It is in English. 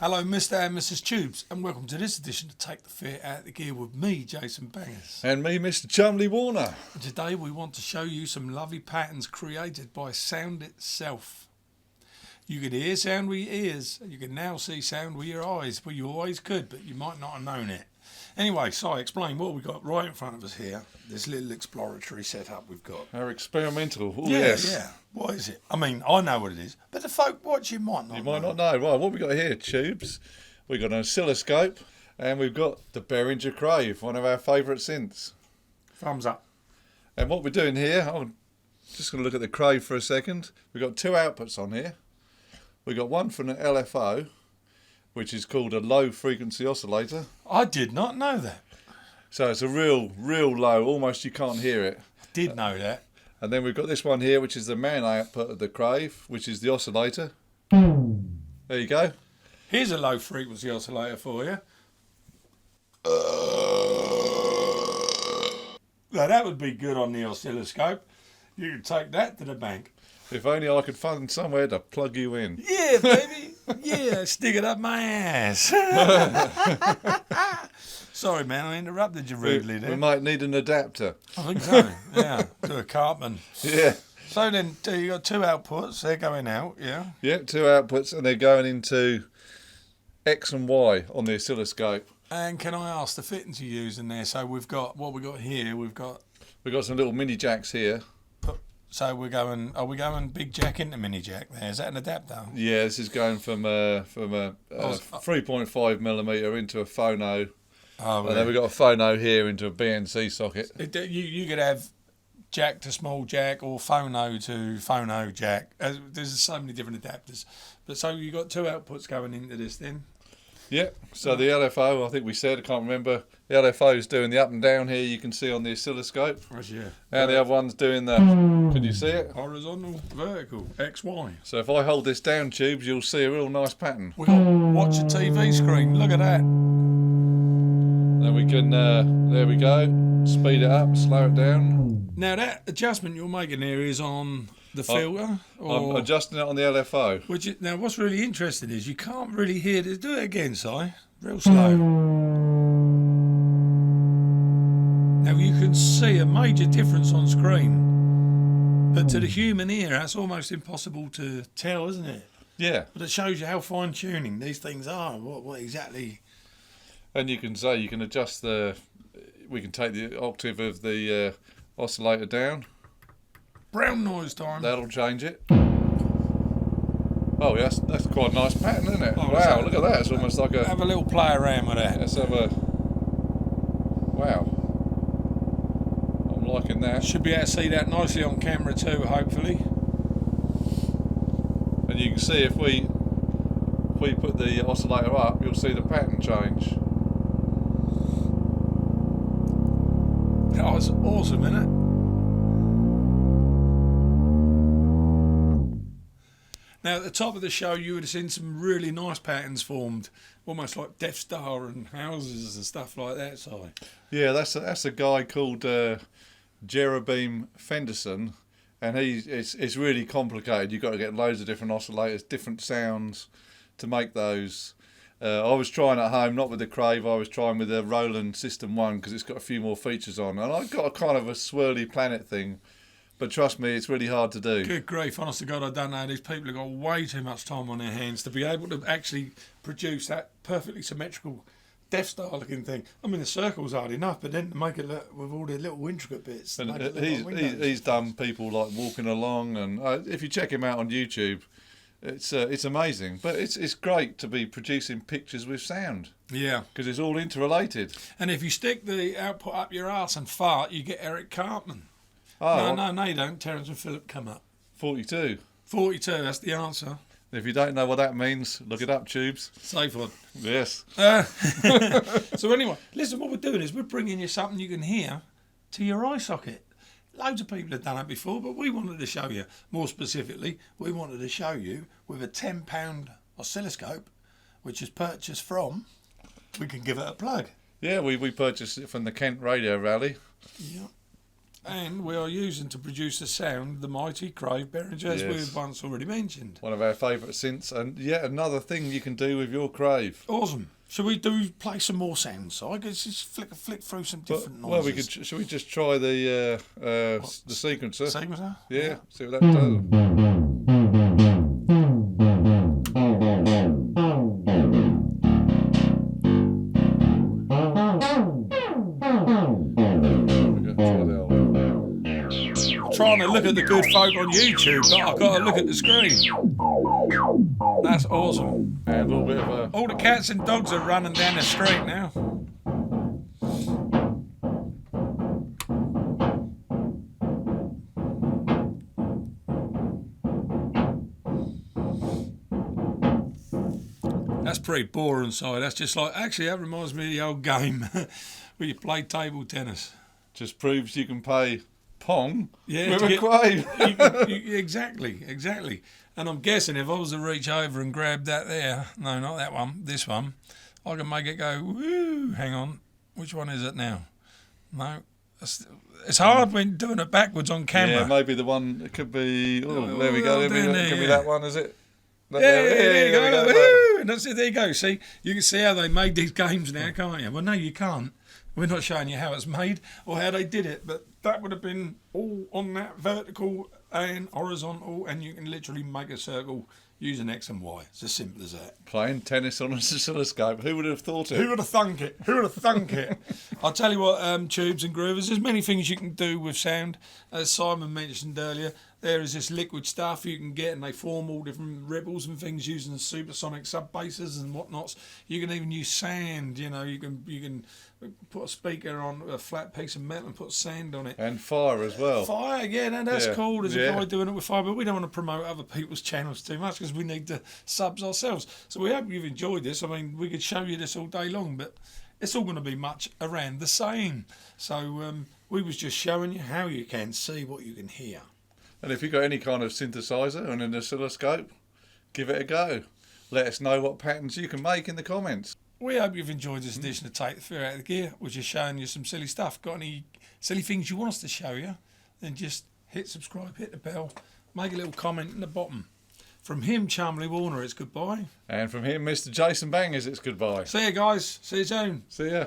Hello, Mr. and Mrs. Tubes, and welcome to this edition of Take the Fear Out of the Gear with me, Jason Bangers. And me, Mr. Chumley Warner. And today we want to show you some lovely patterns created by sound itself. You can hear sound with your ears, and you can now see sound with your eyes. Well, you always could, but you might not have known it. Anyway, Si, explain what we've got right in front of us here. This little exploratory setup we've got. Our experimental. Oh, yeah, yes. Yeah. What is it? I mean, I know what it is, but the folk watching might not know. You might not know. Right, what we got here, Tubes? We've got an oscilloscope, and we've got the Behringer Crave, one of our favourite synths. Thumbs up. And what we're doing here, I'm just going to look at the Crave for a second. We've got two outputs on here. We've got one from an LFO, which is called a low frequency oscillator. I did not know that. So it's a real low, almost you can't hear it. I did know that. And then we've got this one here, which is the main output of the Crave, which is the oscillator. There you go. Here's a low frequency oscillator for you. Now that would be good on the oscilloscope. You could take that to the bank. If only I could find somewhere to plug you in. Yeah, baby. Yeah, stick it up my ass. Sorry, man, I interrupted you rudely there. We might need an adapter. I think so, yeah, to a Cartman. Yeah. So then, you got two outputs, they're going out, yeah? Yeah, two outputs, and they're going into X and Y on the oscilloscope. And can I ask the fittings you use in there? So we've got, what we got here, we've got some little mini jacks here. So are we going big jack into mini jack there? Is that an adapter? Yeah, this is going from a 3.5 millimeter into a phono. Oh, and then we've got a phono here into a BNC socket. You could have jack to small jack or phono to phono jack. There's so many different adapters. But so you've got two outputs going into this then? Yeah, so the LFO, I think we said, I can't remember, the LFO is doing the up and down here, you can see on the oscilloscope. Right, yeah. And the other one's doing the, can you see it? Horizontal, vertical, X, Y. So if I hold this down, Tubes, you'll see a real nice pattern. We've got watch a TV screen, look at that. Then we can, there we go, speed it up, slow it down. Now that adjustment you're making here is on the filter? I'm adjusting it on the LFO. Now what's really interesting is you can't really hear this. Do it again, Si. Real slow. Now you can see a major difference on screen, but to the human ear that's almost impossible to tell, isn't it? Yeah. But it shows you how fine tuning these things are. What exactly. And you can say you can adjust we can take the octave of the oscillator down. Brown noise time. That'll change it. Oh, yes, that's quite a nice pattern, isn't it? Oh, wow, look at that. It's almost like a... Have a little play around with that. Let's have a... Wow. I'm liking that. Should be able to see that nicely on camera too, hopefully. And you can see if we put the oscillator up, you'll see the pattern change. That was awesome, isn't it? Now, at the top of the show, you would have seen some really nice patterns formed, almost like Death Star and houses and stuff like that, Si. Yeah, that's a guy called Jerobeam Fendersons, and it's really complicated. You've got to get loads of different oscillators, different sounds to make those. I was trying at home, not with the Crave, I was trying with the Roland System 1 because it's got a few more features on. And I got a kind of a swirly planet thing. But trust me, it's really hard to do. Good grief, honest to God, I don't know. These people have got way too much time on their hands to be able to actually produce that perfectly symmetrical Death Star looking thing. I mean, the circle's hard enough, but then to make it look with all the little intricate bits. And he's done people like walking along, and if you check him out on YouTube, it's amazing. But it's great to be producing pictures with sound. Yeah. Because it's all interrelated. And if you stick the output up your arse and fart, you get Eric Cartman. Oh, No, you don't. Terence and Philip come up. 42. 42, that's the answer. If you don't know what that means, look it up, Tubes. Safe one. Yes. So anyway, listen, what we're doing is we're bringing you something you can hear to your eye socket. Loads of people have done it before, but we wanted to show you, more specifically, we wanted to show you with a £10 oscilloscope, which is purchased from, we can give it a plug. Yeah, we purchased it from the Kent Radio Rally. Yeah. And we are using to produce the sound the mighty Crave Behringer, as we've once already mentioned. One of our favourite synths, and yet another thing you can do with your Crave. Awesome. Shall we play some more sounds? So I guess just flick through some different noises. Well, shall we just try the sequencer? Sequencer? Yeah, see what that does. Trying to look at the good folk on YouTube, but I've got to look at the screen. That's awesome. And a little bit of a... All the cats and dogs are running down the street now. That's pretty boring side. That's just like, actually that reminds me of the old game where you play table tennis. Just proves you can play Pong with a Crave. Exactly. And I'm guessing if I was to reach over and grab that there, no, not that one, this one, I can make it go, woo, hang on, which one is it now? No, it's hard when doing it backwards on camera. Yeah, maybe the one, it could be, there we go, it could be that one, is it? There you go. Woo! And that's it, there you go. See, you can see how they made these games now, can't you? Well, no, you can't. We're not showing you how it's made or how they did it, but that would have been all on that vertical and horizontal, and you can literally make a circle using X and Y. It's as simple as that. Playing tennis on an oscilloscope. Who would have thought it? Who would have thunk it? Who would have thunk it? I'll tell you what, tubes and groovers, there's many things you can do with sound. As Simon mentioned earlier, there is this liquid stuff you can get, and they form all different ripples and things using supersonic sub basses and whatnots. You can even use sand. You know, you can put a speaker on a flat piece of metal and put sand on it. And fire as well. Fire, yeah, no, that's cool. There's a guy doing it with fire, but we don't want to promote other people's channels too much because we need the subs ourselves. So we hope you've enjoyed this. I mean, we could show you this all day long, but it's all going to be much around the same. So we was just showing you how you can see what you can hear. And if you've got any kind of synthesizer and an oscilloscope, give it a go. Let us know what patterns you can make in the comments. We hope you've enjoyed this edition of Take the Fear Out of the Gear, which is showing you some silly stuff. Got any silly things you want us to show you, then just hit subscribe, hit the bell, make a little comment in the bottom. From him, Chumley Warner, it's goodbye. And from him, Mr. Jason Bangers, it's goodbye. See you guys. See you soon. See ya.